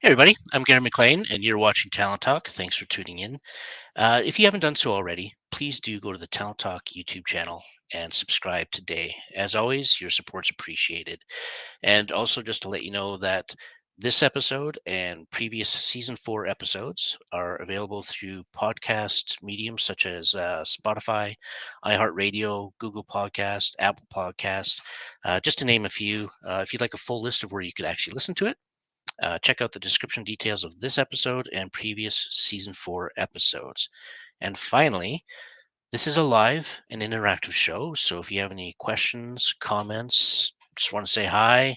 Hey everybody, I'm Gary McLean, and you're watching Talent Talk. Thanks for tuning in. If you haven't done so already, please do go to the Talent Talk YouTube channel and subscribe today. As always, your support's appreciated. And also, just to let you know that this episode and previous season 4 episodes are available through podcast mediums such as Spotify, iHeartRadio, Google Podcast, Apple Podcast, just to name a few. If you'd like a full list of where you could actually listen to it, check out the description details of this episode and previous season 4 episodes. And finally, this is a live and interactive show. So if you have any questions, comments, just want to say hi,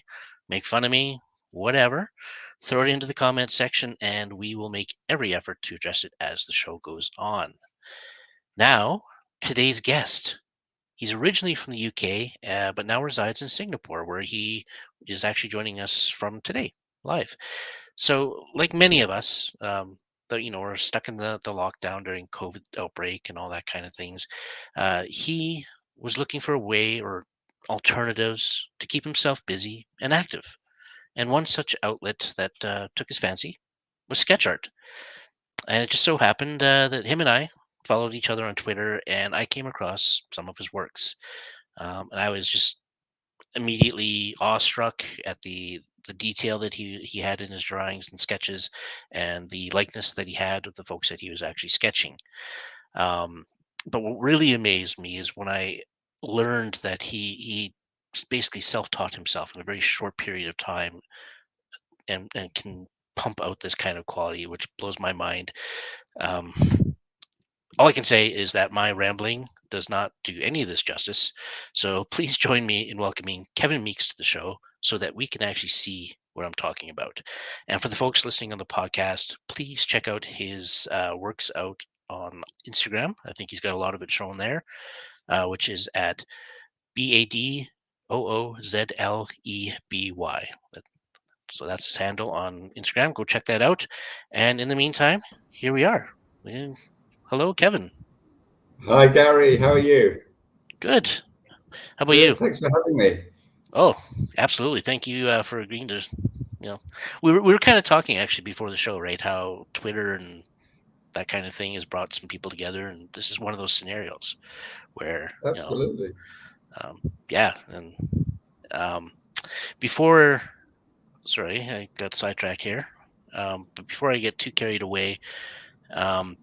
make fun of me, whatever, throw it into the comments section and we will make every effort to address it as the show goes on. Now, today's guest. He's originally from the UK, but now resides in Singapore, where he is actually joining us from today, live. So, like many of us, we're stuck in the lockdown during COVID outbreak and all that kind of things. He was looking for a way or alternatives to keep himself busy and active. And one such outlet that took his fancy was sketch art. And it just so happened that him and I followed each other on Twitter, and I came across some of his works, and I was just immediately awestruck at the detail that he had in his drawings and sketches, and the likeness that he had with the folks that he was actually sketching. Um, but what really amazed me is when I learned that he basically self-taught himself in a very short period of time, and can pump out this kind of quality, which blows my mind. Um, all I can say is that my rambling does not do any of this justice. So please join me in welcoming Kevin Meeks to the show so that we can actually see what I'm talking about. And for the folks listening on the podcast, please check out his works out on Instagram. I think he's got a lot of it shown there, which is at BADOOZLEBY. So that's his handle on Instagram. Go check that out. And in the meantime, here we are. Eh, Hello, Kevin. Hi, Gary. How are you? Good. How about you? Good. Thanks for having me. Oh, absolutely. Thank you for agreeing to. We were kind of talking actually before the show, right? How Twitter and that kind of thing has brought some people together, and this is one of those scenarios where Absolutely. yeah. And um, before, sorry, I got sidetracked here. But before I get too carried away, um,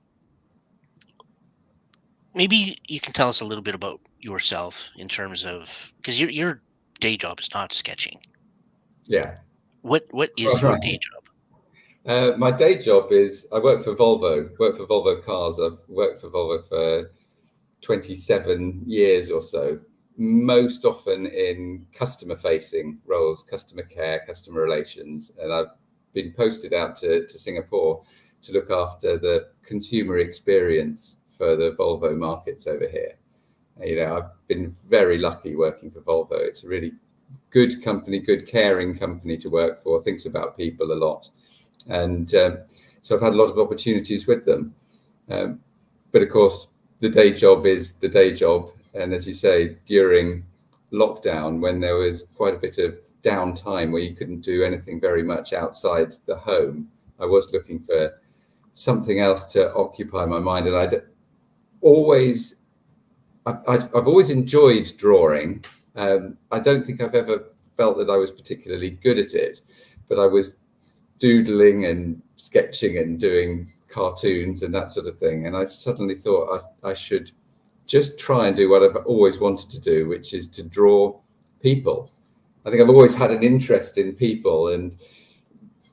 maybe you can tell us a little bit about yourself in terms of because your day job is not sketching. Yeah. What is All your right. day job? My day job is I work for Volvo. Work for Volvo Cars. I've worked for Volvo for 27 years or so. Most often in customer-facing roles, customer care, customer relations, and I've been posted out to Singapore to look after the consumer experience for the Volvo markets over here. I've been very lucky working for Volvo. It's a really good company, good caring company to work for, thinks about people a lot. And so I've had a lot of opportunities with them. Um, but of course, the day job is the day job. And as you say, during lockdown, when there was quite a bit of downtime where you couldn't do anything very much outside the home, I was looking for something else to occupy my mind. And always I've always enjoyed drawing. I don't think I've ever felt that I was particularly good at it, but I was doodling and sketching and doing cartoons and that sort of thing. And I suddenly thought I should just try and do what I've always wanted to do, which is to draw people. I think I've always had an interest in people, and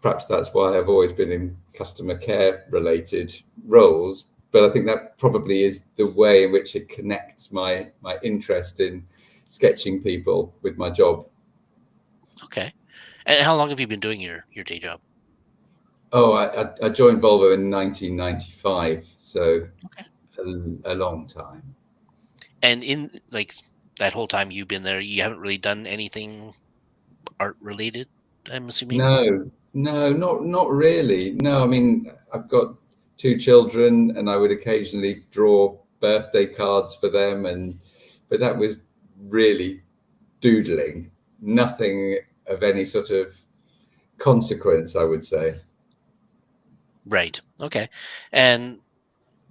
perhaps that's why I've always been in customer care related roles. But I think that probably is the way in which it connects my interest in sketching people with my job. Okay. And how long have you been doing your day job? Oh, I joined Volvo in 1995, so Okay. a long time. And in like that whole time you've been there, you haven't really done anything art related, I'm assuming? No, not really. No, I mean, I've got two children, and I would occasionally draw birthday cards for them, but that was really doodling, nothing of any sort of consequence, I would say. Right. Okay. And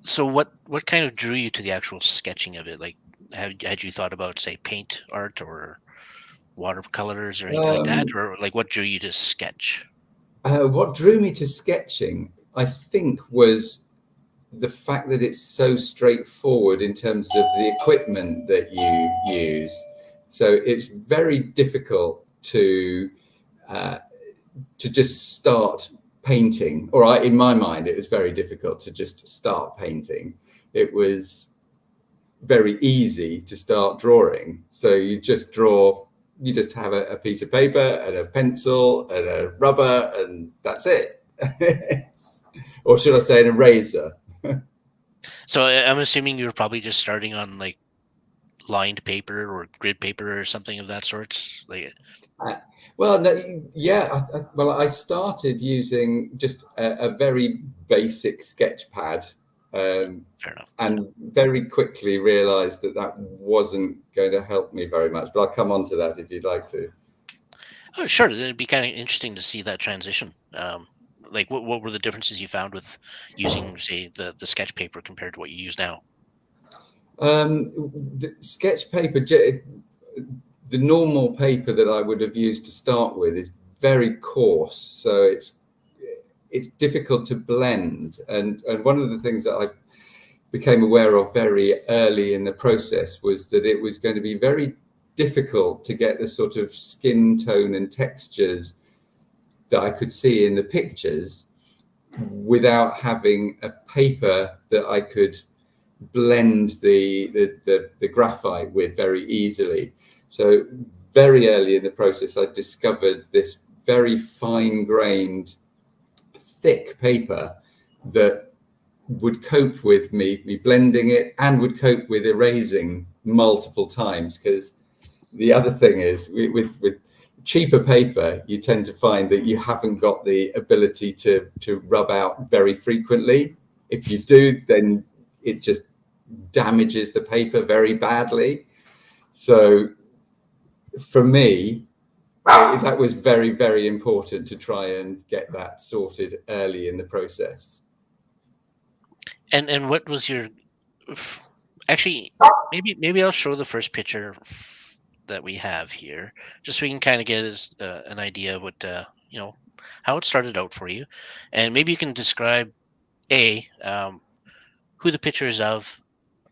so what kind of drew you to the actual sketching of it? Like, had you thought about, say, paint art or watercolors or anything like that, Um, or like what drew you to sketch? what drew me to sketching, I think, was the fact that it's so straightforward in terms of the equipment that you use. So it's very difficult uh, to just start painting. Or in my mind, it was very difficult to just start painting. It was very easy to start drawing. So you just draw, you just have a piece of paper and a pencil and a rubber, and that's it. Or should I say an eraser? So I'm assuming you were probably just starting on like lined paper or grid paper or something of that sort. Like, Uh, well, no, yeah. Well, I started using just a very basic sketch pad, um, fair enough. Yeah. and very quickly realised that that wasn't going to help me very much. But I'll come on to that if you'd like to. Oh, sure. It'd be kind of interesting to see that transition. Like, what were the differences you found with using, say, the sketch paper compared to what you use now? The sketch paper, the normal paper that I would have used to start with, is very coarse, so it's difficult to blend. And one of the things that I became aware of very early in the process was that it was going to be very difficult to get the sort of skin tone and textures that I could see in the pictures without having a paper that I could blend the graphite with very easily. So very early in the process, I discovered this very fine-grained, thick paper that would cope with me blending it and would cope with erasing multiple times. Because the other thing is with cheaper paper, you tend to find that you haven't got the ability to rub out very frequently. If you do, then it just damages the paper very badly. So for me, that was very, very important to try and get that sorted early in the process. And what was your actually, maybe I'll show the first picture that we have here, just so we can kind of get an idea of what how it started out for you, and maybe you can describe a who the picture is of,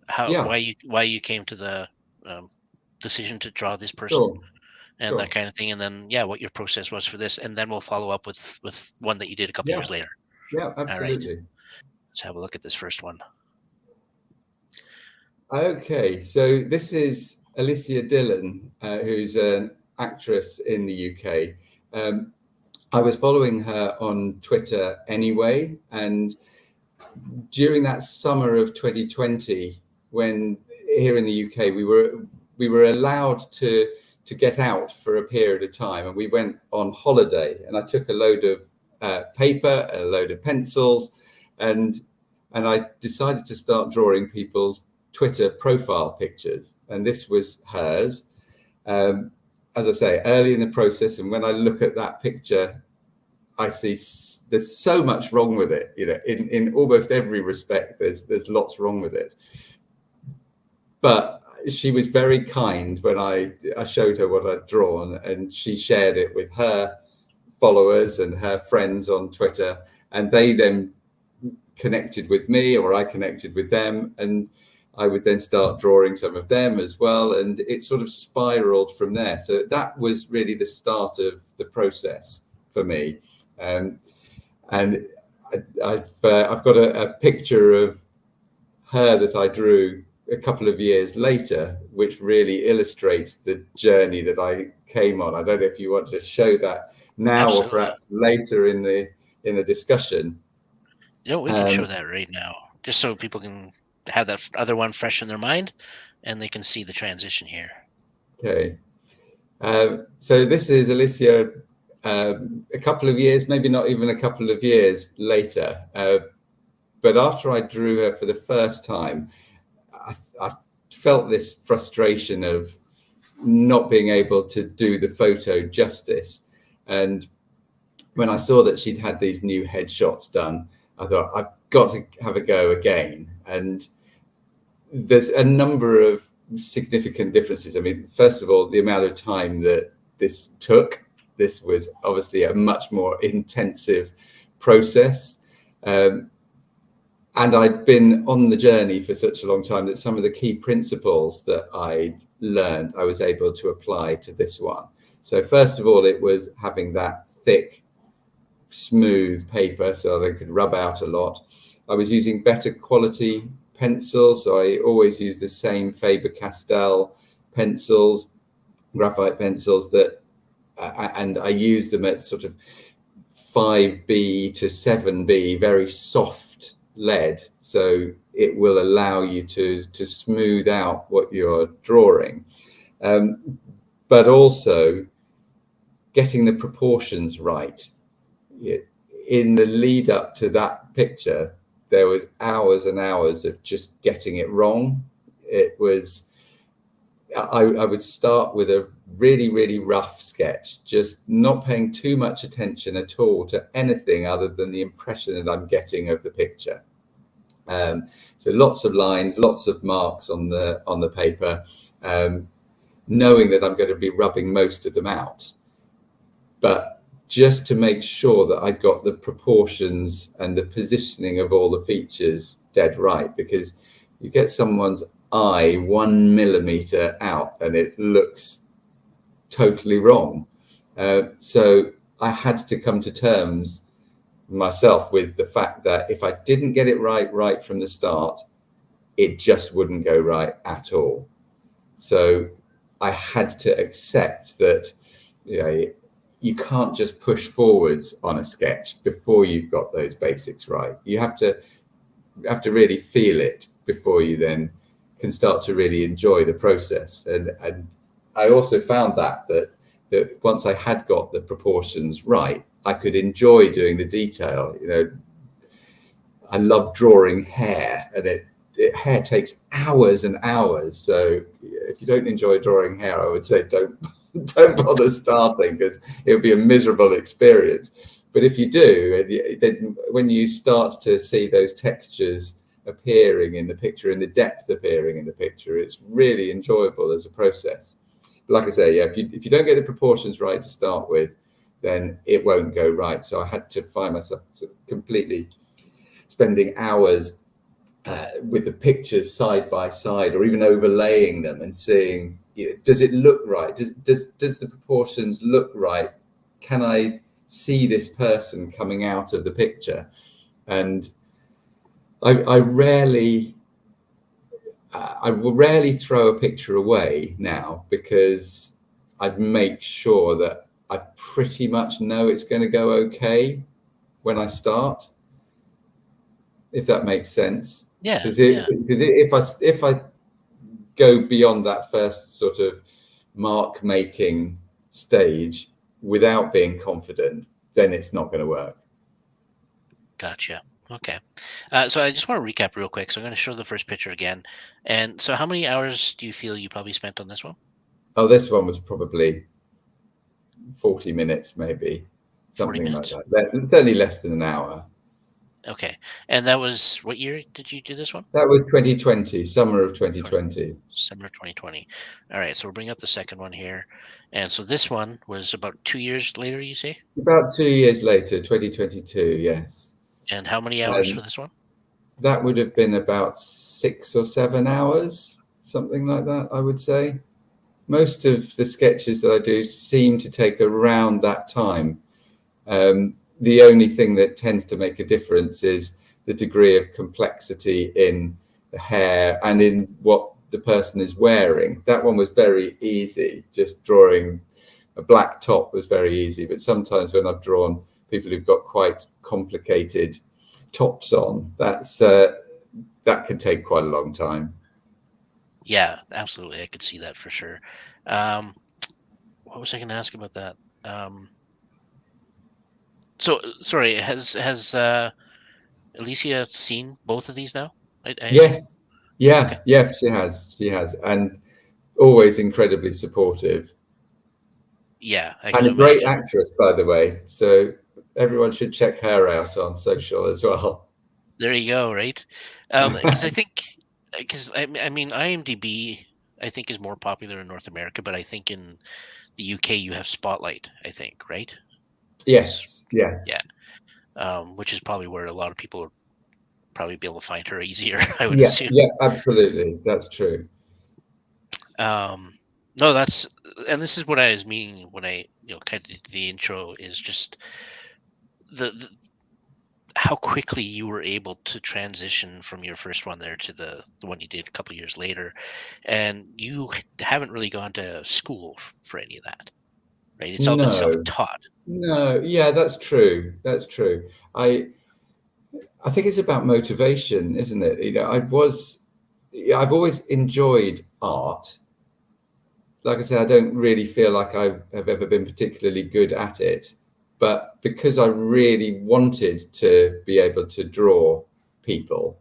how Yeah, why you came to the um, decision to draw this person sure, and that sure. kind of thing, and then yeah, what your process was for this, and then we'll follow up with one that you did a couple Yeah, years later. yeah, All right, absolutely. let's have a look at this first one. Okay, so this is Alicia Dillon, who's an actress in the UK. I was following her on Twitter anyway, and during that summer of 2020, when here in the UK we were allowed to get out for a period of time, and we went on holiday, and I took a load of paper and a load of pencils, and I decided to start drawing people's Twitter profile pictures, and this was hers. Um, as I say, early in the process, and when I look at that picture, I see there's so much wrong with it. You know, in almost every respect, there's lots wrong with it. But she was very kind when I showed her what I'd drawn, and she shared it with her followers and her friends on Twitter, and they then connected with me, or I connected with them, and I would then start drawing some of them as well, and it sort of spiraled from there. So that was really the start of the process for me. And I've got a picture of her that I drew a couple of years later, which really illustrates the journey that I came on. I don't know if you want to show that now or Absolutely. perhaps later in the discussion. No, we can show Um, that right now, just so people can have that other one fresh in their mind, and they can see the transition here. okay, so this is Alicia a couple of years, maybe not even a couple of years later. But after I drew her for the first time, I felt this frustration of not being able to do the photo justice. And when I saw that she'd had these new headshots done, I thought, I've got to have a go again. And there's a number of significant differences. I mean, first of all, the amount of time that this took. This was obviously a much more intensive process. And I'd been on the journey for such a long time that some of the key principles that I learned, I was able to apply to this one. So first of all, it was having that thick, smooth paper so that I could rub out a lot. I was using better quality pencils, so I always use the same Faber-Castell pencils, graphite pencils, that and I use them at sort of 5B to 7B, very soft lead, so it will allow you to smooth out what you're drawing, but also getting the proportions right. In the lead up to that picture, there was hours and hours of just getting it wrong. It was, I would start with a really rough sketch, just not paying too much attention at all to anything other than the impression that I'm getting of the picture. So lots of lines, lots of marks on the paper, knowing that I'm going to be rubbing most of them out, but just to make sure that I got the proportions and the positioning of all the features dead right, because you get someone's eye 1 millimeter out and it looks totally wrong. So I had to come to terms myself with the fact that if I didn't get it right from the start, it just wouldn't go right at all. So I had to accept that, you can't just push forwards on a sketch before you've got those basics right. You have to really feel it before you then can start to really enjoy the process. And I also found that once I had got the proportions right, I could enjoy doing the detail. I love drawing hair, and hair takes hours and hours. So if you don't enjoy drawing hair, I would say don't bother starting, because it would be a miserable experience. But if you do, then when you start to see those textures appearing in the picture and the depth appearing in the picture, it's really enjoyable as a process. But like I say, if you don't get the proportions right to start with, then it won't go right. So I had to find myself sort of completely spending hours with the pictures side by side, or even overlaying them and seeing, does it look right? Does the proportions look right? Can I see this person coming out of the picture? And I will rarely throw a picture away now, because I'd make sure that I pretty much know it's going to go okay when I start, if that makes sense. Yeah. Because if I go beyond that first sort of mark making stage without being confident, then it's not going to work. Gotcha. Okay. So I just want to recap real quick. So I'm going to show the first picture again. And so how many hours do you feel you probably spent on this one? Oh, this one was probably 40 minutes, maybe. 40 Something minutes. like that. It's only less than an hour. Okay. And that was, what year did you do this one? That was 2020, summer of 2020. Summer 2020. All right. So we'll bring up the second one here. And so this one was about 2 years later, you say? About 2 years later, 2022, yes. And how many hours for this one? That would have been about 6 or 7 hours, something like that, I would say. Most of the sketches that I do seem to take around that time. The only thing that tends to make a difference is the degree of complexity in the hair and in what the person is wearing. That one was very easy. Just drawing a black top was very easy. But sometimes when I've drawn people who've got quite complicated tops on, that could take quite a long time. Yeah, absolutely. I could see that for sure. What was I going to ask about that? So sorry, has Alicia seen both of these now? Yes. Yeah. Okay. Yeah, she has. And always incredibly supportive. Yeah. And a great actress, by the way. So everyone should check her out on social as well. There you go, right? Because I think, because I mean, IMDb, I think is more popular in North America, but I think in the UK you have Spotlight. I think, right? S- Yes, Yeah, yes. which is probably where a lot of people would probably be able to find her easier. I would Yeah, assume. yeah, absolutely. That's true. Um, no, that's and this is what I was meaning when I kind of did the intro is just the how quickly you were able to transition from your first one there to the one you did a couple years later, and you haven't really gone to school for any of that, right? It's all been No, self-taught. no, yeah, that's true. That's true. I think it's about motivation, isn't it? I've always enjoyed art. Like I said, I don't really feel like I have ever been particularly good at it, but because I really wanted to be able to draw people,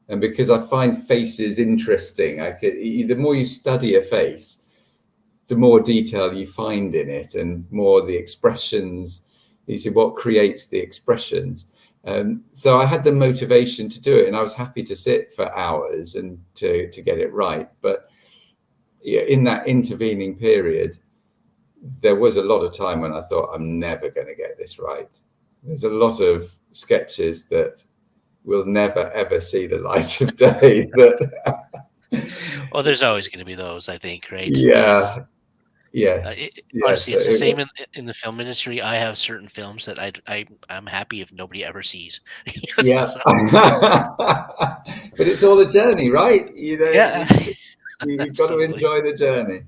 and because I find faces interesting, the more you study a face, the more detail you find in it, and more the expressions. You see what creates the expressions. So I had the motivation to do it, and I was happy to sit for hours and to get it right. But yeah, in that intervening period, there was a lot of time when I thought, I'm never going to get this right. There's a lot of sketches that will never ever see the light of day. That Well, there's always going to be those, I think, right? Because yeah, yes, yes. honestly, it's the same in the film industry. I have certain films that I'm happy if nobody ever sees. Yeah. So, But it's all a journey, right? yeah, You've got to absolutely, enjoy the journey.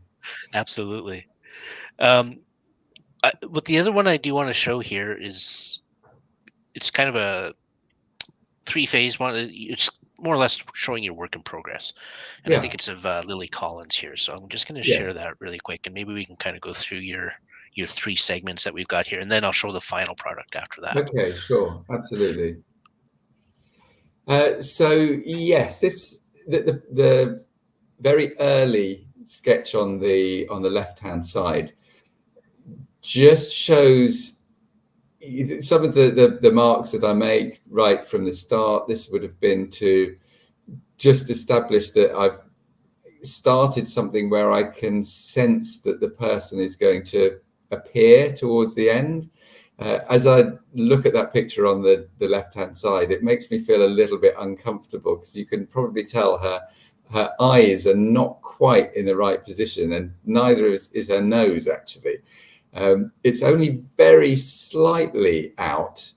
absolutely. Um, but the other one I do want to show here is it's kind of a three-phase one. It's more or less showing your work in progress, and I think Yeah. it's of Lily Collins here. So I'm just going to share Yes. that really quick, and maybe we can kind of go through your three segments that we've got here, and then I'll show the final product after that. Okay, sure. Absolutely. So yes, the very early sketch on the left-hand side just shows some of the marks that I make right from the start. This would have been to just establish that I've started something where I can sense that the person is going to appear towards the end. As I look at that picture on the left-hand side, it makes me feel a little bit uncomfortable because you can probably tell her eyes are not quite in the right position, and neither is her nose actually. It's only very slightly out,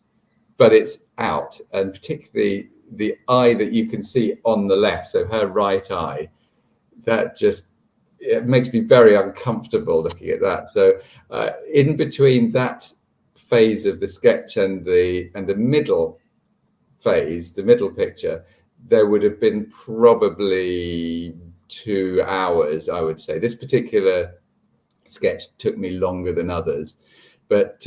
but it's out, and particularly the eye that you can see on the left, so her right eye, that just it makes me very uncomfortable looking at that. So in between that phase of the sketch and the middle phase, the middle picture, there would have been probably 2 hours, I would say. This particular sketch took me longer than others, but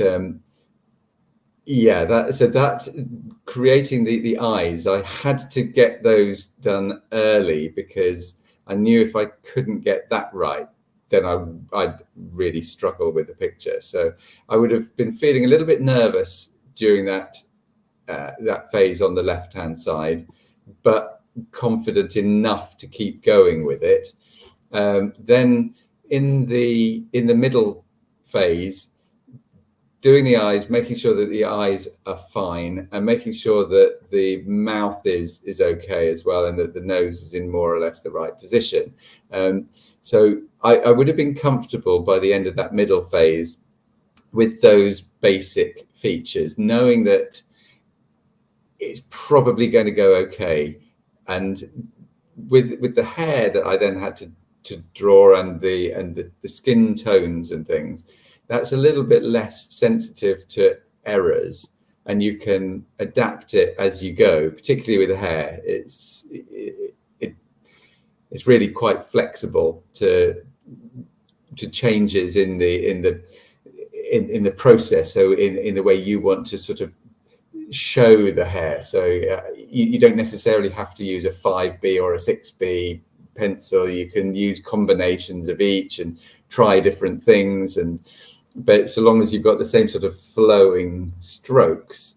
yeah, that creating the eyes, I had to get those done early because I knew if I couldn't get that right, then I'd really struggle with the picture. So I would have been feeling a little bit nervous during that phase on the left-hand side, but confident enough to keep going with it. Then in the middle phase, doing the eyes, making sure that the eyes are fine, and making sure that the mouth is okay as well, and that the nose is in more or less the right position. So I would have been comfortable by the end of that middle phase with those basic features, knowing that it's probably going to go okay. And with the hair that I then had to draw, and the skin tones and things, that's a little bit less sensitive to errors, and you can adapt it as you go. Particularly with the hair, it's really quite flexible to changes in the process. So in the way you want to sort of show the hair. So you don't necessarily have to use a 5B or a 6B pencil. You can use combinations of each and try different things. And but so long as you've got the same sort of flowing strokes,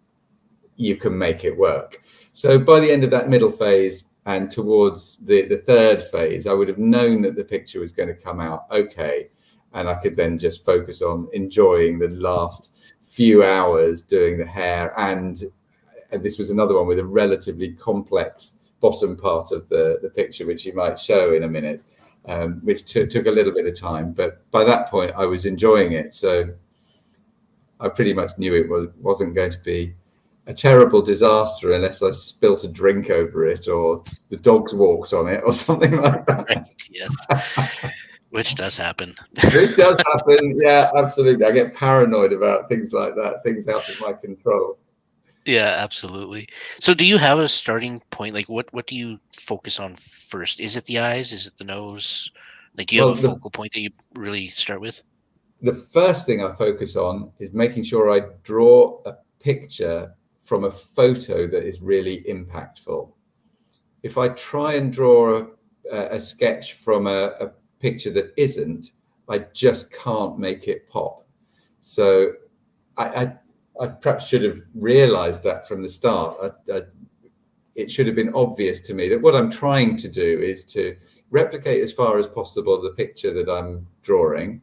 you can make it work. So by the end of that middle phase and towards the third phase, I would have known that the picture was going to come out okay, and I could then just focus on enjoying the last few hours doing the hair. And this was another one with a relatively complex bottom part of the picture, which you might show in a minute, which took a little bit of time. But by that point, I was enjoying it. So I pretty much knew it wasn't going to be a terrible disaster unless I spilt a drink over it or the dogs walked on it or something like that. Right, yes. Which does happen. Which does happen. Yeah, absolutely. I get paranoid about things like that, things out of my control. Yeah, absolutely. So do you have a starting point? Like what do you focus on first? Is it the eyes? Is it the nose? Like do you have a focal point that you really start with? The first thing I focus on is making sure I draw a picture from a photo that is really impactful. If I try and draw a sketch from a picture that isn't, I just can't make it pop. So I perhaps should have realized that from the start. It should have been obvious to me that what I'm trying to do is to replicate as far as possible the picture that I'm drawing,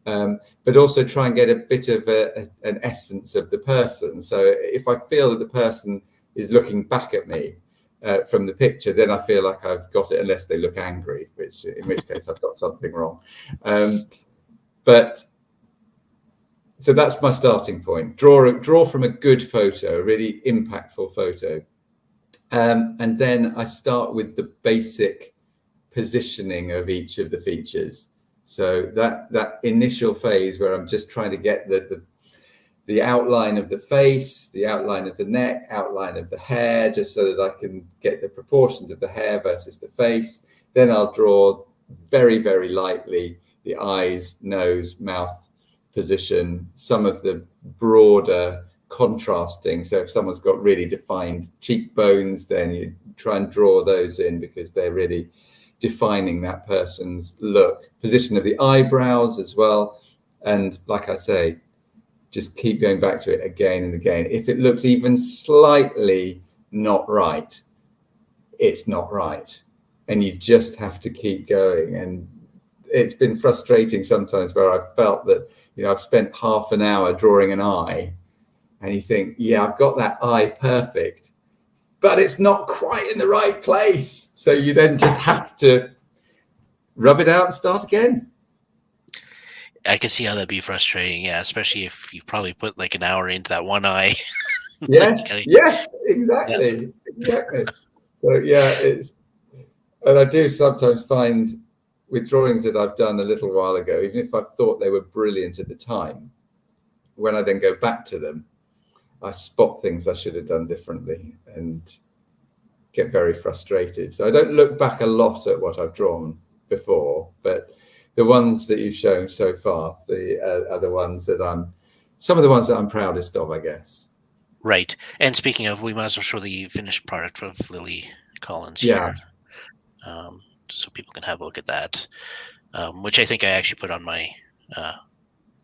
but also try and get a bit of an essence of the person. So if I feel that the person is looking back at me from the picture, then I feel like I've got it, unless they look angry, in which case I've got something wrong. But so that's my starting point. Draw from a good photo, a really impactful photo. And then I start with the basic positioning of each of the features. So that initial phase where I'm just trying to get the outline of the face, the outline of the neck, outline of the hair, just so that I can get the proportions of the hair versus the face. Then I'll draw very, very lightly the eyes, nose, mouth position, some of the broader contrasting. So if someone's got really defined cheekbones, then you try and draw those in because they're really defining that person's look. Position of the eyebrows as well. And like I say, just keep going back to it again and again. If it looks even slightly not right, it's not right. And you just have to keep going. And it's been frustrating sometimes where I've felt that, I've spent half an hour drawing an eye and you think, yeah, I've got that eye perfect, but it's not quite in the right place. So you then just have to rub it out and start again. I can see how that'd be frustrating. Yeah, especially if you've probably put like an hour into that one eye. Yes, exactly. So yeah, and I do sometimes find with drawings that I've done a little while ago, even if I thought they were brilliant at the time, when I then go back to them, I spot things I should have done differently and get very frustrated. So I don't look back a lot at what I've drawn before, but the ones that you've shown so far are the ones that some of the ones that I'm proudest of, I guess. Right. And speaking of, we might as well show the finished product of Lily Collins here. So people can have a look at that, which I think I actually put on my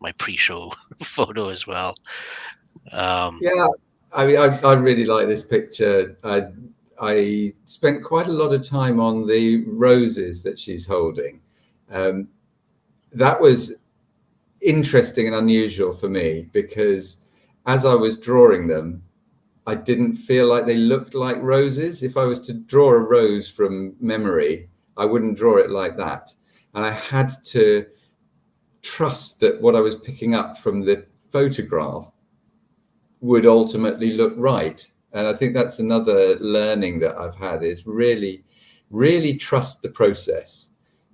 my pre-show photo as well. I mean, I really like this picture. I spent quite a lot of time on the roses that she's holding. That was interesting and unusual for me because as I was drawing them, I didn't feel like they looked like roses. If I was to draw a rose from memory, I wouldn't draw it like that. And I had to trust that what I was picking up from the photograph would ultimately look right. And I think that's another learning that I've had, is really, really trust the process,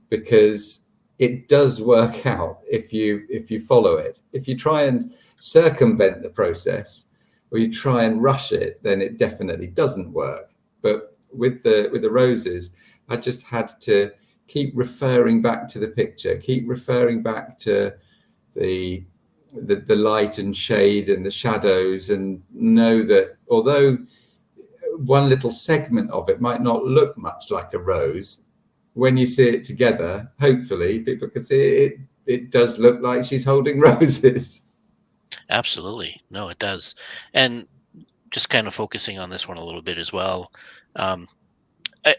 because it does work out if you follow it. If you try and circumvent the process or you try and rush it, then it definitely doesn't work. But with the roses, I just had to keep referring back to the picture, keep referring back to the light and shade and the shadows, and know that although one little segment of it might not look much like a rose, when you see it together, hopefully people can see it it does look like she's holding roses. Absolutely. No, it does. And just kind of focusing on this one a little bit as well. Um,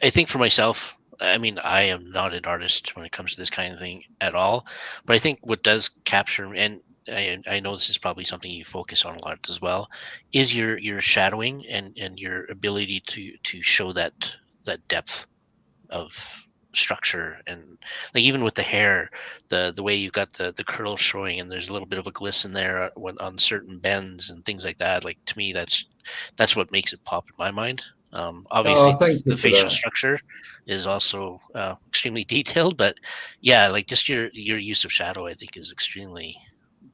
I think for myself, I mean, I am not an artist when it comes to this kind of thing at all. But I think what does capture, and I know this is probably something you focus on a lot as well, is your shadowing and your ability to show that depth of structure. And like even with the hair, the way you got the curls showing, and there's a little bit of a glisten there when on certain bends and things like that. Like to me, that's what makes it pop in my mind. Oh, Obviously thank the you for facial that. structure is also extremely detailed, but yeah, like just your use of shadow I think is extremely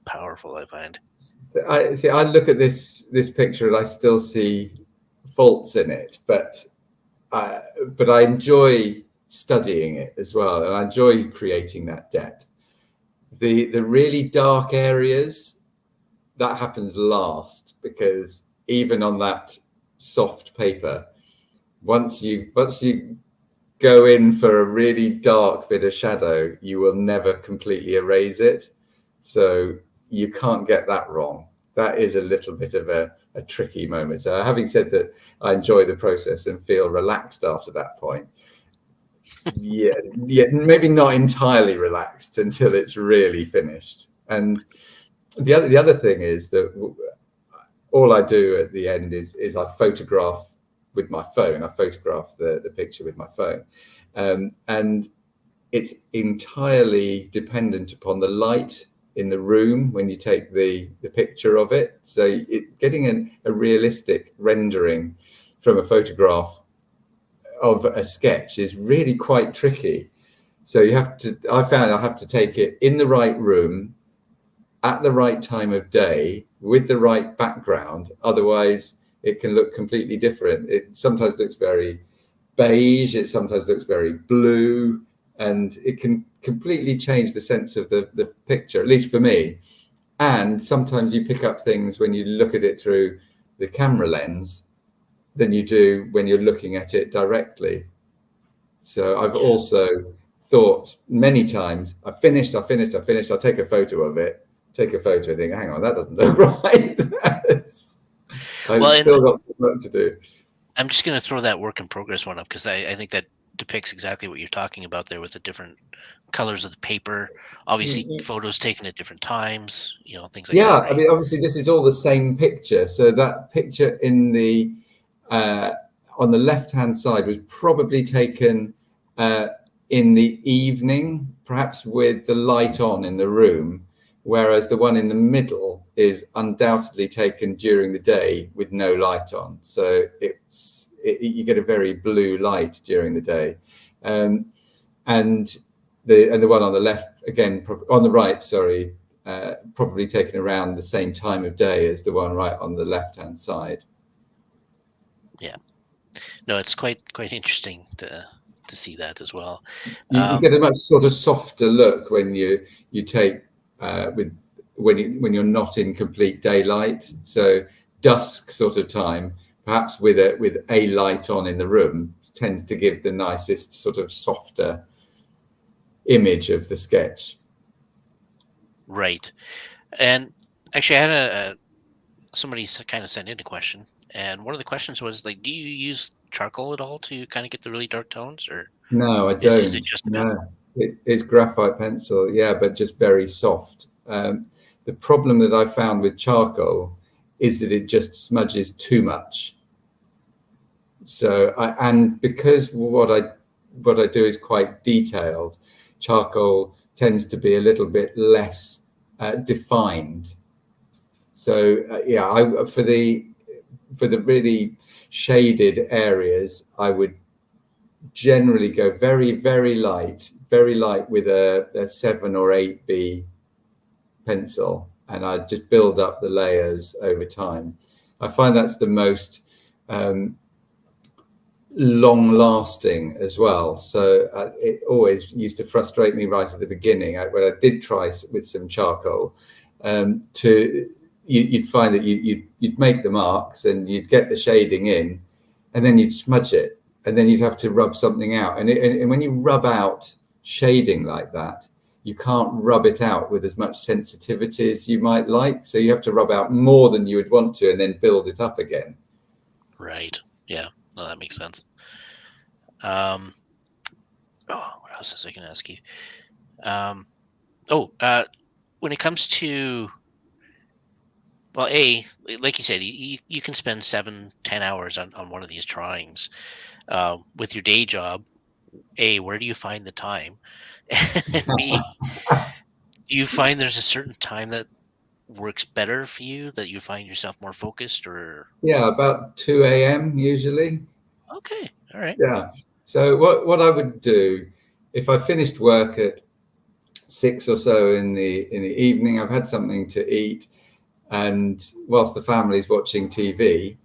powerful, I find. So I see. I look at this picture and I still see faults in it, I, but I enjoy studying it as well, and I enjoy creating that depth. The really dark areas, that happens last, because even on that soft paper, once you go in for a really dark bit of shadow, you will never completely erase it. So you can't get that wrong. That is a little bit of a tricky moment. So having said that, I enjoy the process and feel relaxed after that point. Yeah, yeah, maybe not entirely relaxed until it's really finished. And the other thing is that all I do at the end is I photograph with my phone. I photograph the picture with my phone, and it's entirely dependent upon the light in the room when you take the picture of it. So getting a realistic rendering from a photograph of a sketch is really quite tricky. So I found I have to take it in the right room at the right time of day with the right background. Otherwise, it can look completely different. It sometimes looks very beige, it sometimes looks very blue, and it can completely change the sense of the picture, at least for me. And sometimes you pick up things when you look at it through the camera lens than you do when you're looking at it directly. So I've Yeah. also thought many times, I finished, I'll take a photo of it, take a photo and think, hang on, that doesn't look right. Well, I've and still got some work to do. I'm just going to throw that work in progress one up because I think that depicts exactly what you're talking about there with the different colors of the paper. Obviously, photos taken at different times, things like that, Yeah, I right? mean, obviously this is all the same picture. So that picture in the uh, on the left-hand side was probably taken uh, in the evening, perhaps with the light on in the room, whereas the one in the middle is undoubtedly taken during the day with no light on. So you get a very blue light during the day, um, and the one on the left, again on the right, sorry, probably taken around the same time of day as the one right on the left-hand side. Yeah. No, it's quite interesting to see that as well. You get a much sort of softer look when you take with when you're not in complete daylight. So dusk sort of time, perhaps with a light on in the room, tends to give the nicest sort of softer image of the sketch. Right. And actually, I had somebody kind of sent in a question, and one of the questions was like, do you use charcoal at all to kind of get the really dark tones, or No, I is it don't. just a No, pencil? it's graphite pencil, yeah, but just very soft. The problem that I found with charcoal is that it just smudges too much. So, and because what I do is quite detailed, charcoal tends to be a little bit less defined. So, yeah, for the really shaded areas, I would generally go very light with a 7 or 8B pencil, and I just build up the layers over time. I find that's the most long lasting as well. So it always used to frustrate me right at the beginning when I did try with some charcoal. You'd find that you'd make the marks and you'd get the shading in, and then you'd smudge it, and then you'd have to rub something out. And when you rub out shading like that, you can't rub it out with as much sensitivity as you might like. So you have to rub out more than you would want to and then build it up again. Right. Yeah. No, that makes sense. Um, what else was I going to ask you? Um, when it comes to, well, like you said, you can spend 7, 10 hours on one of these drawings. With your day job, where do you find the time? And B, do you find there's a certain time that works better for you, that you find yourself more focused, or? Yeah, about 2 a.m. usually. Okay, all right. Yeah. So what I would do if I finished work at 6 or so in the evening, I've had something to eat, and whilst the family's watching TV,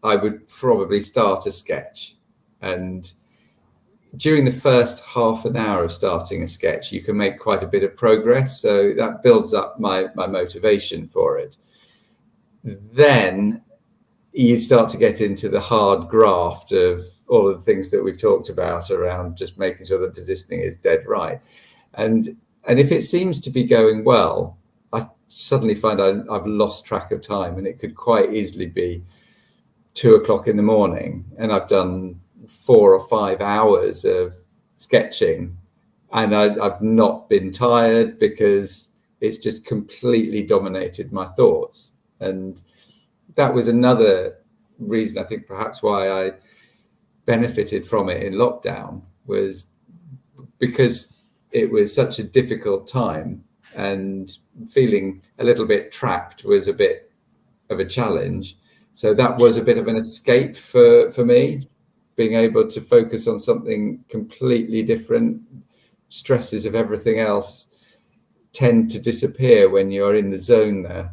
I would probably start a sketch. And during the first half an hour of starting a sketch, you can make quite a bit of progress. So that builds up my motivation for it. Then you start to get into the hard graft of all of the things that we've talked about around just making sure the positioning is dead right. And if it seems to be going well, I suddenly find I've lost track of time, and it could quite easily be 2 o'clock in the morning, and I've done 4 or 5 hours of sketching, and I've not been tired because it's just completely dominated my thoughts. And that was another reason, I think, perhaps why I benefited from it in lockdown, was because it was such a difficult time, and feeling a little bit trapped was a bit of a challenge. So that was a bit of an escape for me, being able to focus on something completely different. Stresses of everything else tend to disappear when you're in the zone there.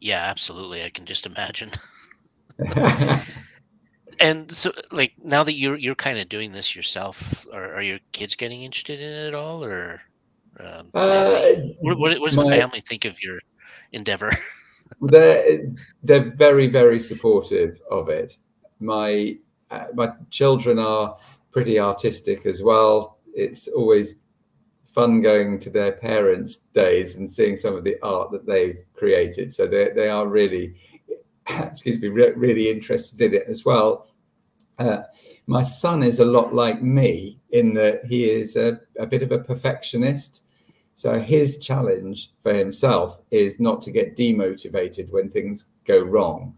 Yeah, absolutely. I can just imagine. And so, like, now that you're kind of doing this yourself, are your kids getting interested in it at all, or uh, what does the my family think of your endeavor? they're very, very supportive of it. My children are pretty artistic as well. It's always fun going to their parents' days and seeing some of the art that they've created. So they are really, excuse me, really interested in it as well. Uh, my son is a lot like me in that he is a bit of a perfectionist. So his challenge for himself is not to get demotivated when things go wrong.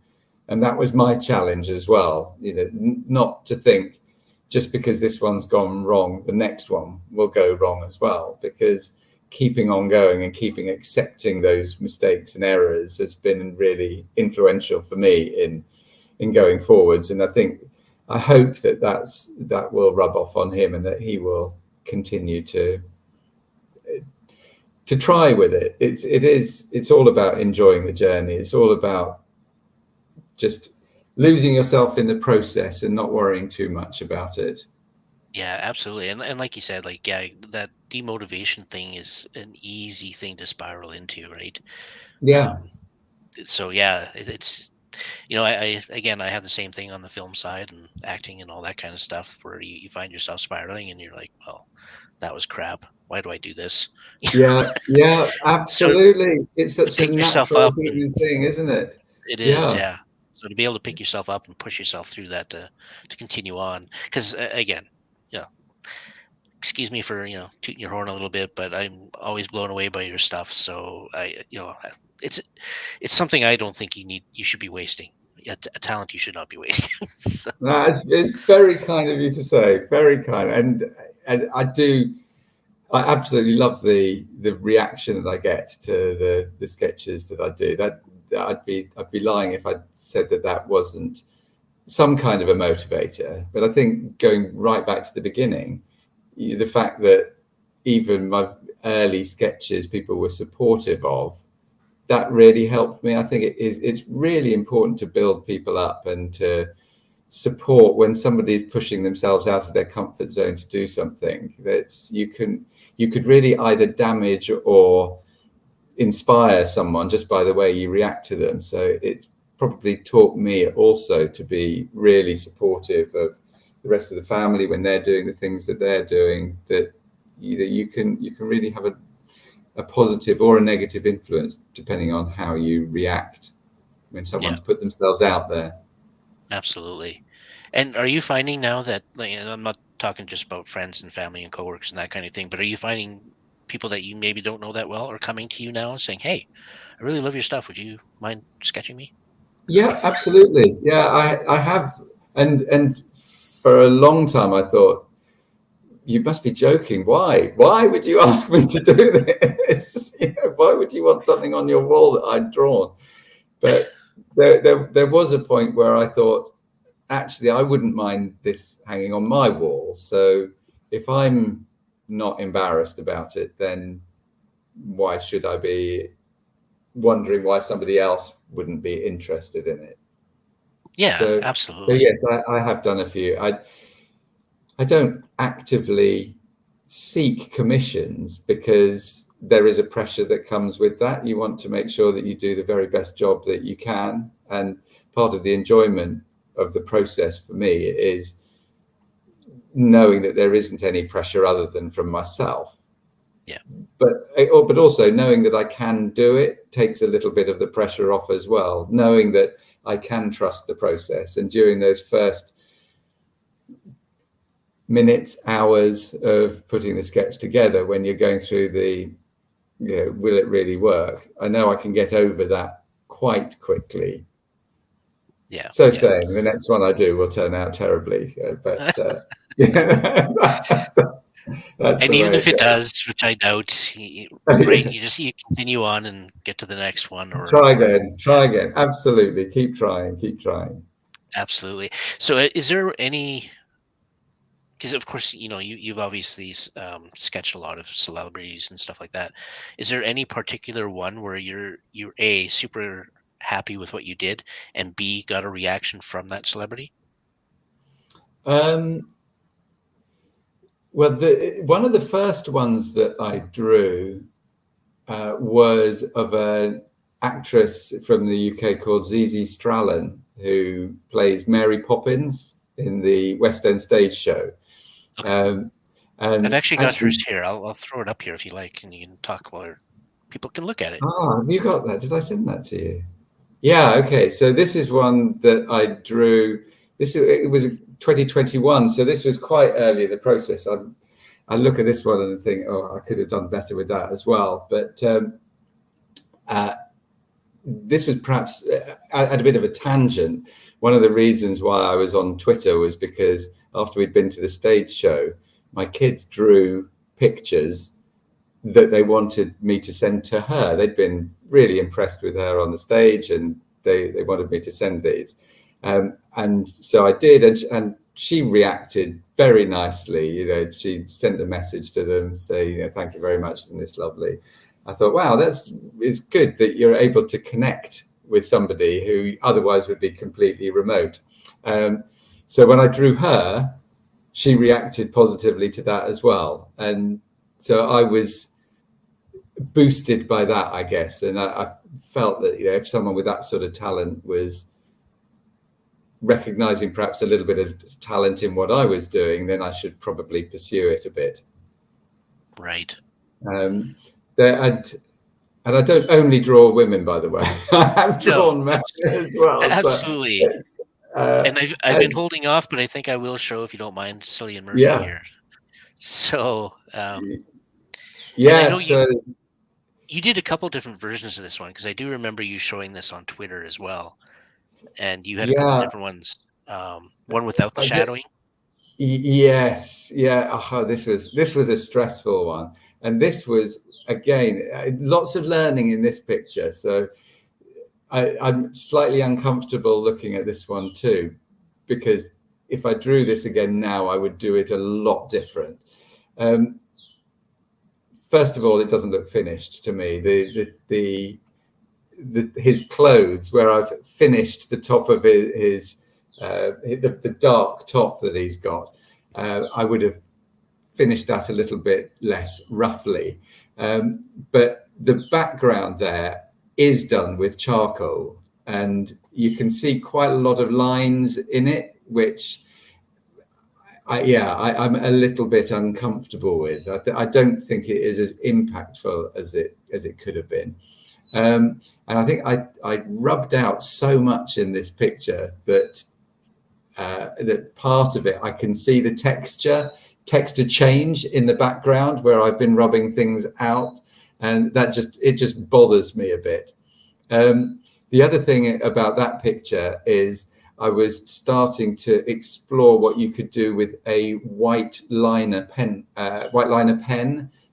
And that was my challenge as well, not to think just because this one's gone wrong, the next one will go wrong as well, because keeping on going and keeping accepting those mistakes and errors has been really influential for me in going forwards. And I hope that will rub off on him, and that he will continue to try with it. It's all about enjoying the journey. It's all about just losing yourself in the process and not worrying too much about it. Yeah, absolutely. And like you said, like, yeah, that demotivation thing is an easy thing to spiral into, right? Yeah. Um, so yeah, it's, I again, I have the same thing on the film side and acting and all that kind of stuff, where you find yourself spiraling and you're like, well, that was crap. Why do I do this? Yeah, So absolutely. It's to such a pick yourself natural up, and human thing, isn't it? it is, Yeah. yeah. So to be able to pick yourself up and push yourself through that to continue on, because again, you know, excuse me for tooting your horn a little bit, but I'm always blown away by your stuff. So it's it's something I don't think you should be wasting. A talent you should not be wasting. So, No, it's very kind of you to say. Very kind, and I absolutely love the reaction that I get to the sketches that I do. That I'd be lying if I said that wasn't some kind of a motivator. But I think going right back to the beginning, the fact that even my early sketches people were supportive of, that really helped me. I think it's really important to build people up and to support when somebody is pushing themselves out of their comfort zone to do something. That's you could really either damage or inspire someone just by the way you react to them. So it's probably taught me also to be really supportive of the rest of the family when they're doing the things that they're doing, that you can really have a positive or a negative influence depending on how you react when Yeah, someone's put themselves out there. absolutely. And are you finding now that, like, and I'm not talking just about friends and family and coworkers and that kind of thing, but are you finding people that you maybe don't know that well are coming to you now and saying, "Hey, I really love your stuff. Would you mind sketching me?" Yeah, absolutely. Yeah, I have, and for a long time I thought, you must be joking. Why would you ask me to do this? Why would you want something on your wall that I'd drawn? But there was a point where I thought, actually, I wouldn't mind this hanging on my wall. So if I'm not embarrassed about it, then why should I be wondering why somebody else wouldn't be interested in it? Yeah, So absolutely. yes, I have done a few. I don't actively seek commissions because there is a pressure that comes with that. You want to make sure that you do the very best job that you can. And part of the enjoyment of the process for me is knowing that there isn't any pressure other than from myself. Yeah. But also knowing that I can do it takes a little bit of the pressure off as well. Knowing that I can trust the process, and during those first minutes, hours of putting the sketch together, when you're going through the, will it really work? I know I can get over that quite quickly. Yeah. So Yeah. saying the next one I do will turn out terribly, but yeah, that's And the even way if it it goes. does, which I doubt, right? You continue on and get to the next one, or Try again. Absolutely, keep trying, keep trying. absolutely. So, is there any? Because of course, you've obviously sketched a lot of celebrities and stuff like that. Is there any particular one where you're A, super happy with what you did, and B, got a reaction from that celebrity? Um, well, one of the first ones that I drew was of an actress from the UK called Zizi Strallen, who plays Mary Poppins in the West End stage show. Okay. Um, I've and actually got hers actually, here. I'll throw it up here if you like, and you can talk while people can look at it. have you got that? Did I send that to you? Yeah, okay. So this is one that I drew. It was 2021, so this was quite early in the process. I look at this one and think, oh, I could have done better with that as well. But uh, this was perhaps at a bit of a tangent. One of the reasons why I was on Twitter was because after we'd been to the stage show, my kids drew pictures that they wanted me to send to her. They'd been really impressed with her on the stage, and they wanted me to send these. And so I did, and she reacted very nicely. She sent a message to them saying, thank you very much, isn't this lovely? I thought, wow, it's good that you're able to connect with somebody who otherwise would be completely remote. So when I drew her, she reacted positively to that as well. And so I was boosted by that, I guess. And I felt that if someone with that sort of talent was recognizing perhaps a little bit of talent in what I was doing, then I should probably pursue it a bit. Right. Um, and I don't only draw women, by the way. I have No, drawn men as well. So absolutely. it's, uh, And I've been and holding off, but I think I will show if you don't mind, Cillian Murphy yeah, here. So, and I yeah. know you So you did a couple different versions of this one because I do remember you showing this on Twitter as well, and you had a couple yeah, different ones. One without the I did, shadowing. yes, yeah. Oh, this was a stressful one, and this was again lots of learning in this picture. So I'm slightly uncomfortable looking at this one too, because if I drew this again now, I would do it a lot different. Um, First of all, it doesn't look finished to me. His clothes, where I've finished the top of the dark top that he's got, I would have finished that a little bit less roughly. But the background there is done with charcoal, and you can see quite a lot of lines in it, which I'm a little bit uncomfortable with. I don't think it is as impactful as it could have been. And I think I rubbed out so much in this picture that that part of it I can see the texture change in the background where I've been rubbing things out, and that just bothers me a bit. The other thing about that picture is I was starting to explore what you could do with a white liner pen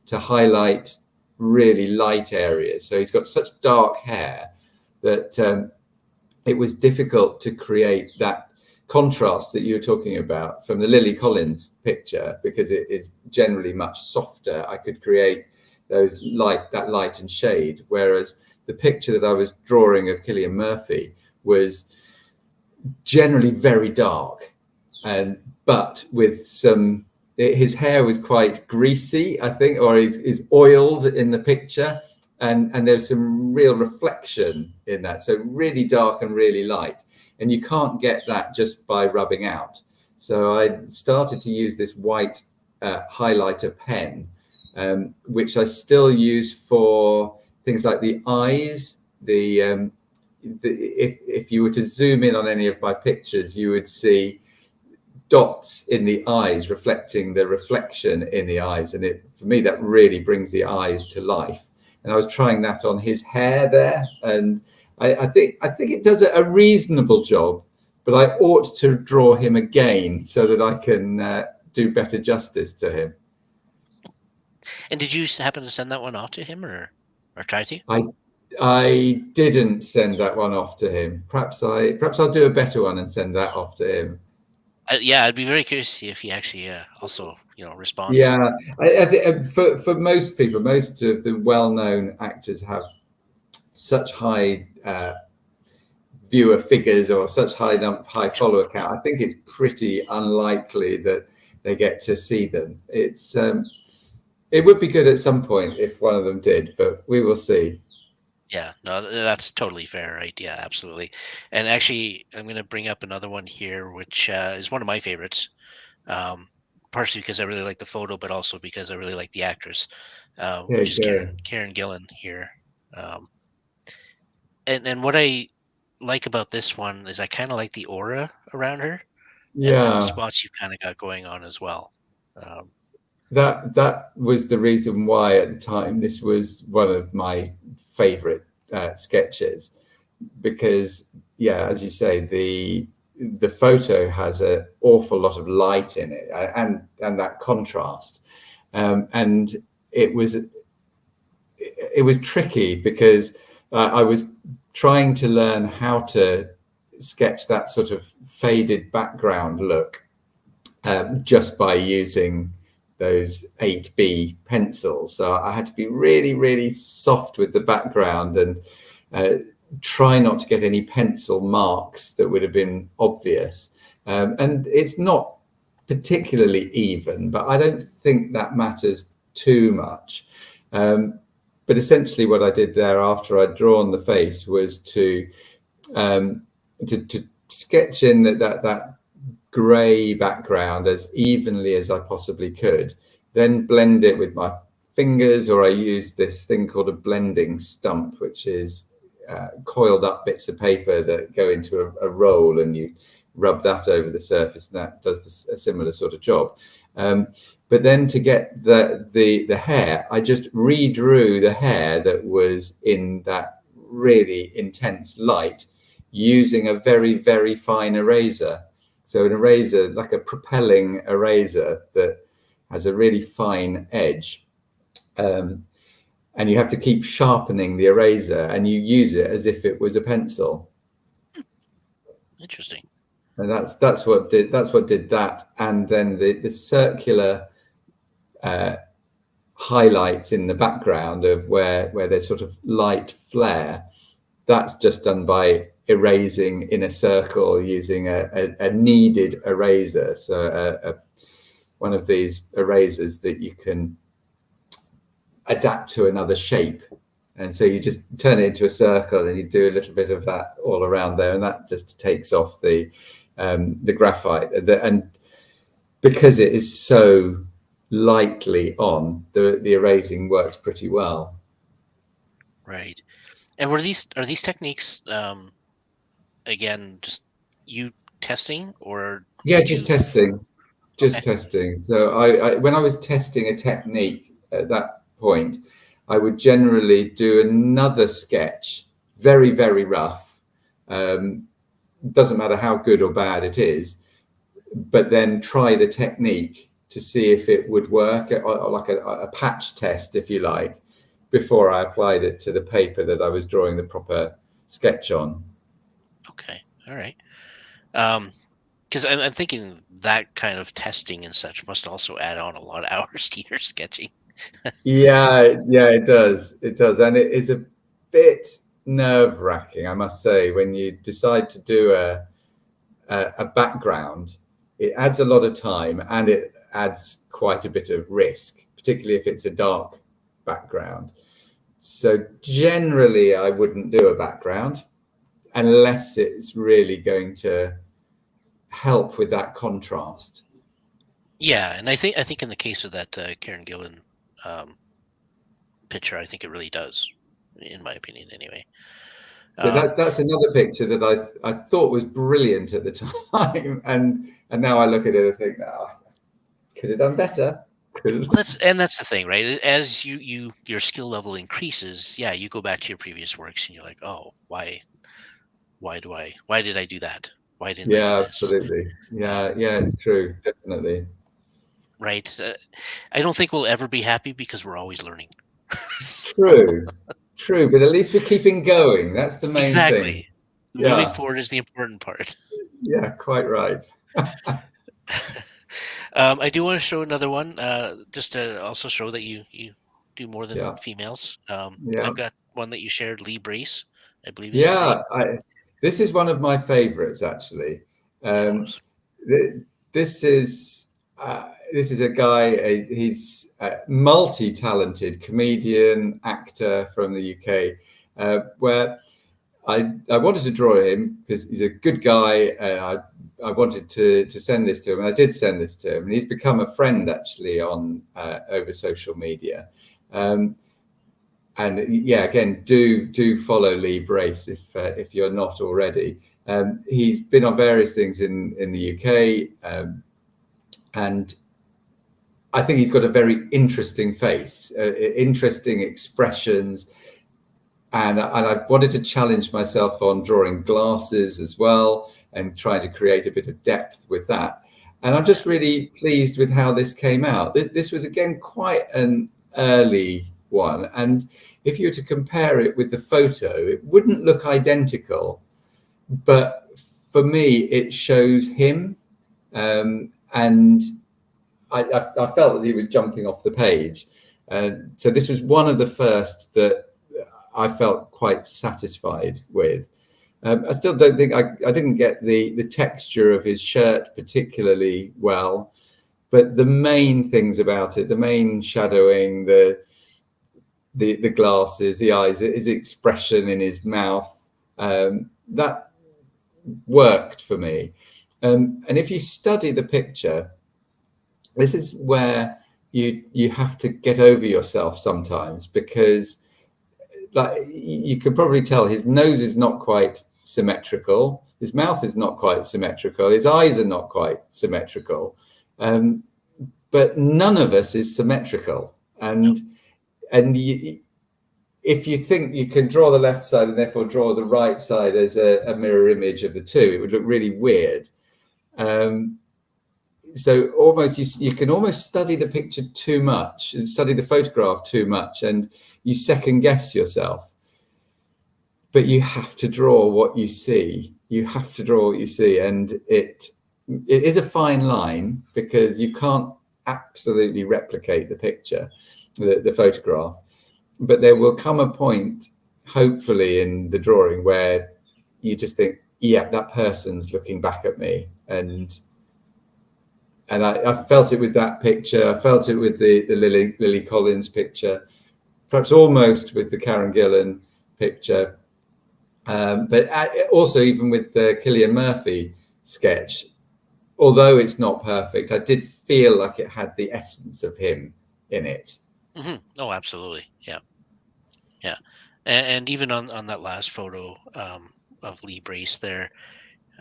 to highlight really light areas. So he's got such dark hair that it was difficult to create that contrast that you were talking about from the Lily Collins picture, because it is generally much softer. I could create those light and shade, whereas the picture that I was drawing of Cillian Murphy was generally very dark, but with some, his hair was quite greasy, I think, or is oiled in the picture, and there's some real reflection in that. So really dark and really light, and you can't get that just by rubbing out. So I started to use this white highlighter pen, which I still use for things like the eyes. If you were to zoom in on any of my pictures, you would see dots in the eyes reflecting the reflection in the eyes, and for me that really brings the eyes to life. And I was trying that on his hair there, and I think it does a reasonable job, but I ought to draw him again so that I can do better justice to him. And did you happen to send that one off to him, or try to? I didn't send that one off to him. Perhaps I'll do a better one and send that off to him. Yeah, I'd be very curious to see if he actually also responds. Yeah, I think for most people, most of the well-known actors have such high viewer figures or such high follower count. I think it's pretty unlikely that they get to see them. It would be good at some point if one of them did, but we will see. Yeah, no, that's totally fair, right? Yeah, absolutely. And actually, I'm going to bring up another one here, which is one of my favorites, partially because I really like the photo, but also because I really like the actress, which is Karen Gillan here. And what I like about this one is I kind of like the aura around her, and then the spots you've kind of got going on as well. That was the reason why at the time this was one of my favorite sketches, because as you say, the photo has an awful lot of light in it, and that contrast, and it was tricky because I was trying to learn how to sketch that sort of faded background look just by using those 8B pencils. So I had to be really, really soft with the background and try not to get any pencil marks that would have been obvious. And it's not particularly even, but I don't think that matters too much. But essentially what I did there after I'd drawn the face was to sketch in that grey background as evenly as I possibly could, then blend it with my fingers, or I used this thing called a blending stump, which is coiled up bits of paper that go into a roll, and you rub that over the surface, and that does a similar sort of job. But then to get the hair, I just redrew the hair that was in that really intense light using a very, very fine eraser. So an eraser, like a propelling eraser that has a really fine edge. And you have to keep sharpening the eraser, and you use it as if it was a pencil. Interesting. And that's what did that. And then the circular highlights in the background of where there's sort of light flare, that's just done by erasing in a circle using a kneaded eraser. So one of these erasers that you can adapt to another shape, and so you just turn it into a circle and you do a little bit of that all around there, and that just takes off the graphite. And because it is so lightly on, the erasing works pretty well. Right. And are these techniques again just you testing, or Yeah, did just you? testing. Okay. Just testing. So I when I was testing a technique at that point, I would generally do another sketch, very, very rough. Um, doesn't matter how good or bad it is, but then try the technique to see if it would work, like a patch test, if you like, before I applied it to the paper that I was drawing the proper sketch on. Okay. All right. Because I'm thinking that kind of testing and such must also add on a lot of hours to your sketching. Yeah, yeah, it does. It does. And it is a bit nerve-wracking, I must say, when you decide to do a background. It adds a lot of time and it adds quite a bit of risk, particularly if it's a dark background. So generally, I wouldn't do a background unless it's really going to help with that contrast. Yeah, and I think in the case of that Karen Gillan um, picture, I think it really does, in my opinion, anyway. Yeah, Um, that's another picture that I thought was brilliant at the time, and now I look at it and think, oh, could have done better. well, that's the thing, right? As your skill level increases, yeah, you go back to your previous works and you're like, oh, why did I do that? Why didn't I do Yeah, this? absolutely. Um, Yeah, yeah, it's true, definitely. right? I don't think we'll ever be happy because we're always learning. True, true, but at least we're keeping going. That's the main thing. Exactly. Moving Yeah, forward is the important part. yeah, quite right. I do want to show another one, just to also show that you do more than Yeah, females. yeah, I've got one that you shared, Lee Brace, I believe is his yeah. name. This is one of my favorites, actually. Um, Yours. th- this is a guy. He's a multi-talented comedian, actor from the UK. Where I wanted to draw him because he's a good guy. I wanted to send this to him, and I did send this to him, and he's become a friend actually on over social media. Um, and yeah, again, do follow Lee Brace if you're not already. He's been on various things in the UK, and I think he's got a very interesting face, interesting expressions, and I wanted to challenge myself on drawing glasses as well and trying to create a bit of depth with that. And I'm just really pleased with how this came out. This was again quite an early one, and if you were to compare it with the photo, it wouldn't look identical, but for me, it shows him, and I felt that he was jumping off the page. So this was one of the first that I felt quite satisfied with. I still don't think I didn't get the texture of his shirt particularly well, but the main things about it, the main shadowing, the glasses, the eyes, his expression in his mouth, that worked for me. And if you study the picture, this is where you have to get over yourself sometimes, because like you could probably tell his nose is not quite symmetrical, his mouth is not quite symmetrical, his eyes are not quite symmetrical, but none of us is symmetrical. No. And if you think you can draw the left side and therefore draw the right side as a mirror image of the two, it would look really weird. So almost you can almost study the picture too much and study the photograph too much, and you second guess yourself. But you have to draw what you see. You have to draw what you see, and it is a fine line because you can't absolutely replicate the picture, the photograph. But there will come a point, hopefully, in the drawing where you just think, yeah, that person's looking back at me, and I felt it with that picture. I felt it with the Lily Collins picture, perhaps almost with the Karen Gillan picture, but also even with the Cillian Murphy sketch. although it's not perfect, I did feel like it had the essence of him in it. Oh, absolutely. Yeah, yeah. And even on that last photo of Lee Brace there,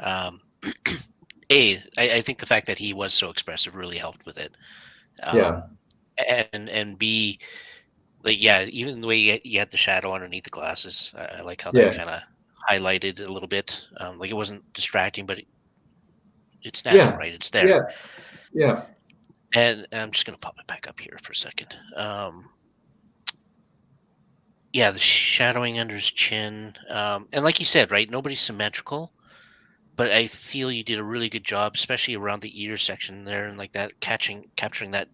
um, I think the fact that he was so expressive really helped with it. Yeah, Um, and B, like, yeah, even the way you had the shadow underneath the glasses, I like how that kind yes, of highlighted a little bit. Like it wasn't distracting, but it's natural, yeah, right? It's there. yeah, yeah. And I'm just gonna pop it back up here for a second. Yeah, the shadowing under his chin, and like you said, right? Nobody's symmetrical, but I feel you did a really good job, especially around the ear section there, and like that capturing that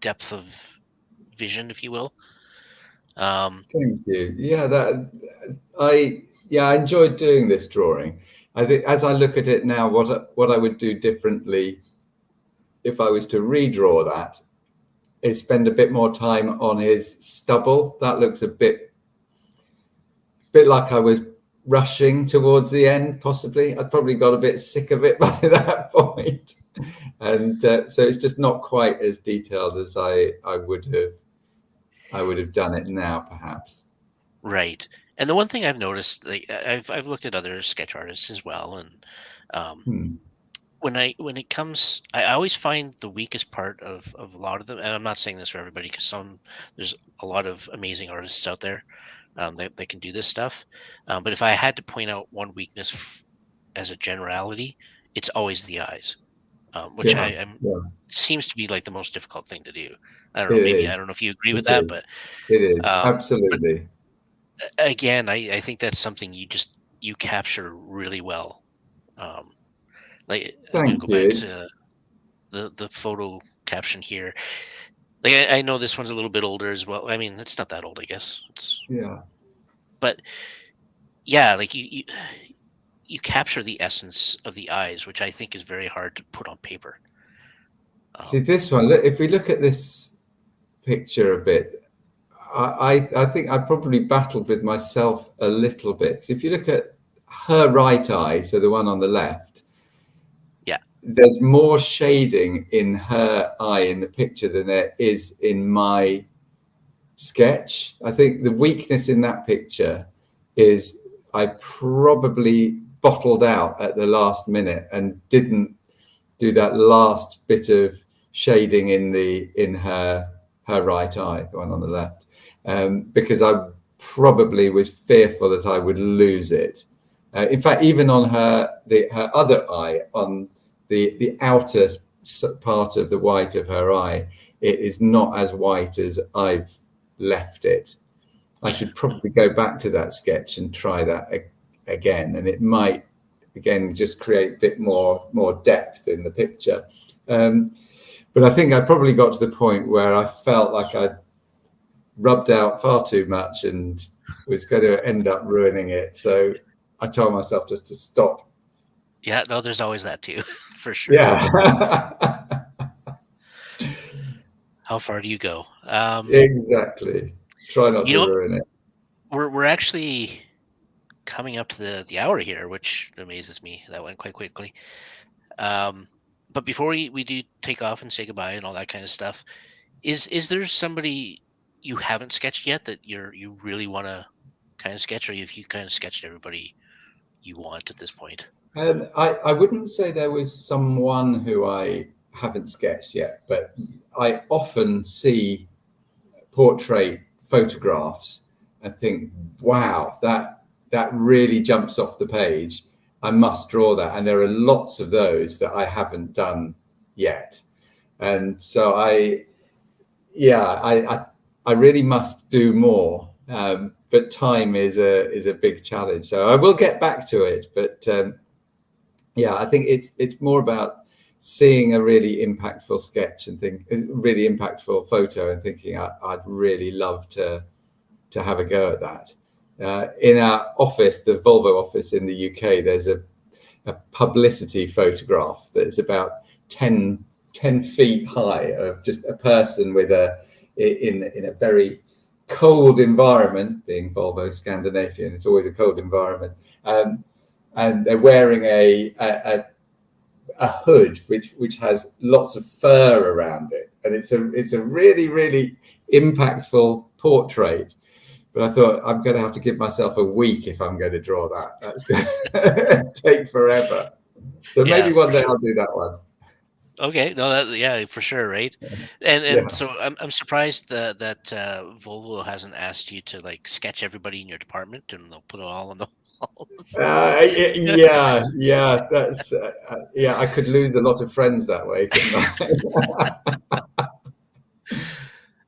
depth of vision, if you will. Um, Thank you. Yeah, I enjoyed doing this drawing. I think as I look at it now, what I would do differently if I was to redraw that is spend a bit more time on his stubble. That looks a bit like I was rushing towards the end. Possibly, I'd probably got a bit sick of it by that point, and so it's just not quite as detailed as I would have done it now, perhaps. right. And the one thing I've noticed, like I've looked at other sketch artists as well, and um, Hmm. when it comes, I always find the weakest part of a lot of them, and I'm not saying this for everybody because there's a lot of amazing artists out there that can do this stuff. But if I had to point out one weakness as a generality, it's always the eyes, which I Yeah, am yeah. seems to be like the most difficult thing to do. I don't It know. Maybe I don't is. know if you agree with It that, is. but It is. but Absolutely. again, I think that's something you capture really well. Um, like I'm gonna Thank go you. back It's to the photo caption here. Like I know this one's a little bit older as well. I mean, it's not that old, I guess. It's yeah. but yeah, like you capture the essence of the eyes, which I think is very hard to put on paper. See Um, this one. Look, if we look at this picture a bit, I think I probably battled with myself a little bit. 'Cause if you look at her right eye, so the one on the left, yeah, there's more shading in her eye in the picture than there is in my sketch. I think the weakness in that picture is I probably bottled out at the last minute and didn't do that last bit of shading in her right eye, the one on the left, because I probably was fearful that I would lose it. In fact, even on her other eye, on the outer part of the white of her eye, it is not as white as I've left it. I yeah, should probably go back to that sketch and try that again, and it might again just create a bit more depth in the picture. Um, but I think I probably got to the point where I felt like I'd rubbed out far too much and was going to end up ruining it. So I told myself just to stop. yeah. No, there's always that too, for sure. Yeah, How far do you go? exactly. Try not You to know, ruin it. we're actually coming up to the hour here, which amazes me. That went quite quickly. Um, but before we do take off and say goodbye and all that kind of stuff, is there somebody you haven't sketched yet that you really want to kind of sketch, or if you kind of sketched everybody you want at this point? I wouldn't say there was someone who I haven't sketched yet, but I often see portrait photographs and think, wow, that really jumps off the page. I must draw that. And there are lots of those that I haven't done yet. And so I really must do more. But time is a big challenge. So I will get back to it. But yeah, I think it's more about seeing a really impactful sketch and think really impactful photo and thinking I'd really love to have a go at that. In our office, the Volvo office in the UK, there's a publicity photograph that's about 10 feet high of just a person with in a very cold environment, being Volvo Scandinavian, it's always a cold environment. And they're wearing a hood which has lots of fur around it, and it's a really really impactful portrait. But I thought I'm going to have to give myself a week if I'm going to draw that. That's going to take forever. So Yeah, maybe one for day sure. I'll do that one. Okay, no, that yeah, for sure, right? And Yeah. so I'm surprised that Volvo hasn't asked you to like sketch everybody in your department and they'll put it all on the walls. Yeah. That's yeah. I could lose a lot of friends that way, couldn't I?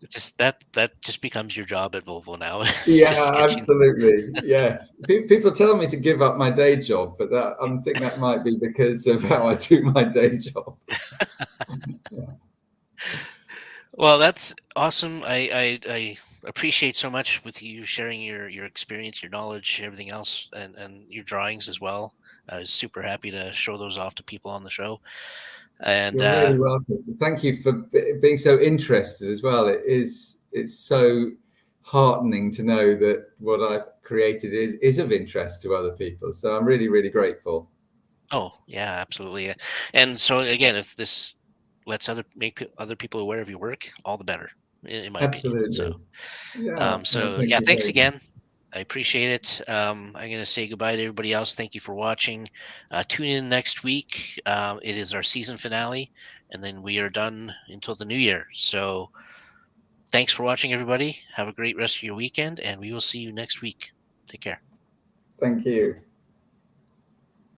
It's just that just becomes your job at Volvo now. It's just Yeah, sketching. absolutely. Yes. People tell me to give up my day job, but that I think that might be because of how I do my day job. Yeah. Well, that's awesome. I appreciate so much with you sharing your experience, your knowledge, everything else, and your drawings as well. I was super happy to show those off to people on the show. And You're really welcome. Thank you for being so interested as well. It's so heartening to know that what I've created is of interest to other people. So I'm really, really grateful. oh yeah, absolutely. And so again, if this lets other people aware of your work, all the better, in my opinion. So Absolutely. Yeah. No, so thank yeah, you thanks very much. again. I appreciate it. I'm going to say goodbye to everybody else. Thank you for watching. Tune in next week. It is our season finale, and then we are done until the new year. So thanks for watching, everybody. Have a great rest of your weekend, and we will see you next week. Take care. Thank you.